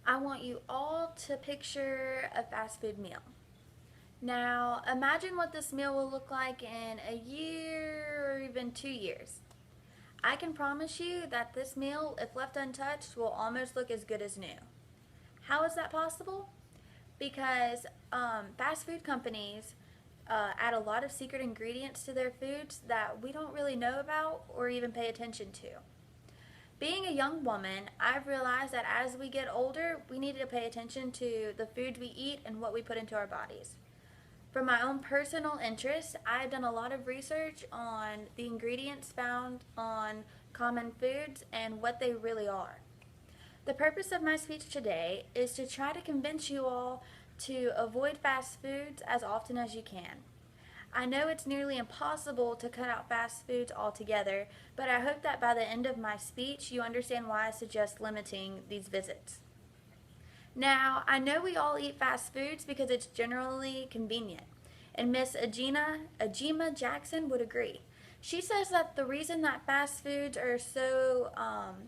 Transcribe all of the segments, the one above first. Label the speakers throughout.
Speaker 1: I want you all to picture a fast food meal. Now, imagine what this meal will look like in a year or even 2 years. I can promise you that this meal, if left untouched, will almost look as good as new. How is that possible? Because fast food companies add a lot of secret ingredients to their foods that we don't really know about or even pay attention to. Being a young woman, I've realized that as we get older, we need to pay attention to the foods we eat and what we put into our bodies. For my own personal interest, I've done a lot of research on the ingredients found on common foods and what they really are. The purpose of my speech today is to try to convince you all to avoid fast foods as often as you can. I know it's nearly impossible to cut out fast foods altogether, but I hope that by the end of my speech you understand why I suggest limiting these visits. Now, I know we all eat fast foods because it's generally convenient, and Miss Ajima Jackson would agree. She says that the reason that fast foods are so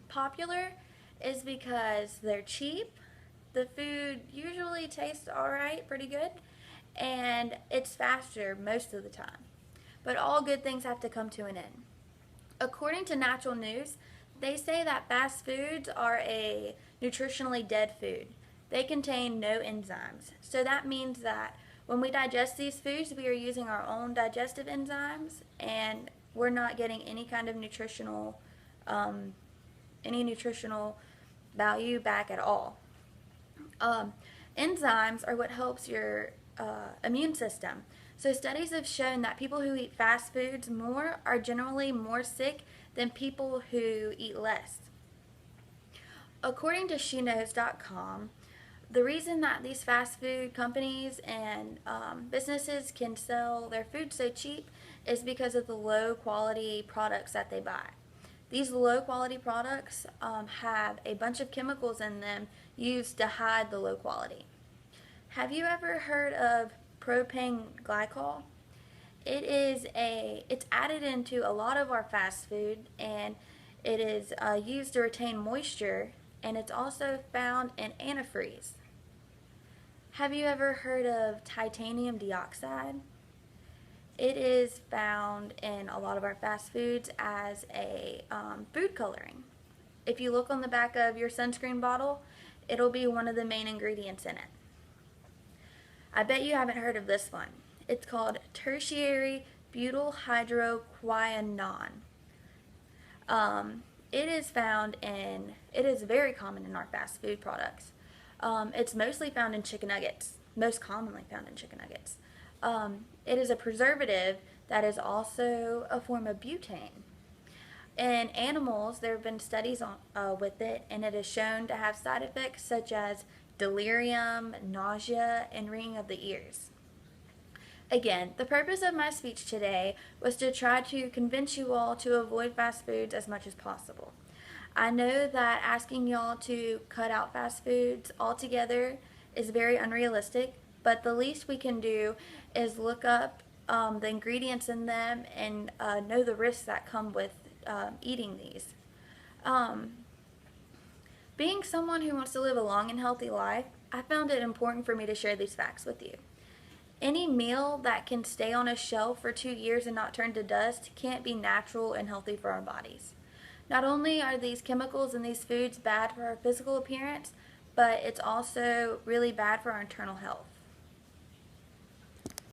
Speaker 1: popular is because they're cheap, the food usually tastes alright, pretty good, and it's faster most of the time. But all good things have to come to an end. According to Natural News, they say that fast foods are a nutritionally dead food. They contain no enzymes. So that means that when we digest these foods, we are using our own digestive enzymes and we're not getting any kind of nutritional value back at all. Enzymes are what helps your immune system. So studies have shown that people who eat fast foods more are generally more sick than people who eat less. According to SheKnows.com, the reason that these fast food companies and businesses can sell their food so cheap is because of the low quality products that they buy. These low quality products have a bunch of chemicals in them used to hide the low quality. Have you ever heard of propane glycol? It's added into a lot of our fast food, and it is used to retain moisture, and it's also found in antifreeze. Have you ever heard of titanium dioxide? It is found in a lot of our fast foods as a food coloring. If you look on the back of your sunscreen bottle, it'll be one of the main ingredients in it. I bet you haven't heard of this one. It's called tertiary butyl hydroquinone. It is very common in our fast food products. It's mostly found in chicken nuggets, most commonly found in chicken nuggets. It is a preservative that is also a form of butane. In animals, there have been studies with it, and it is shown to have side effects such as delirium, nausea, and ringing of the ears. Again, the purpose of my speech today was to try to convince you all to avoid fast foods as much as possible. I know that asking y'all to cut out fast foods altogether is very unrealistic, but the least we can do is look up the ingredients in them and know the risks that come with eating these. Being someone who wants to live a long and healthy life, I found it important for me to share these facts with you. Any meal that can stay on a shelf for 2 years and not turn to dust can't be natural and healthy for our bodies. Not only are these chemicals in these foods bad for our physical appearance, but it's also really bad for our internal health.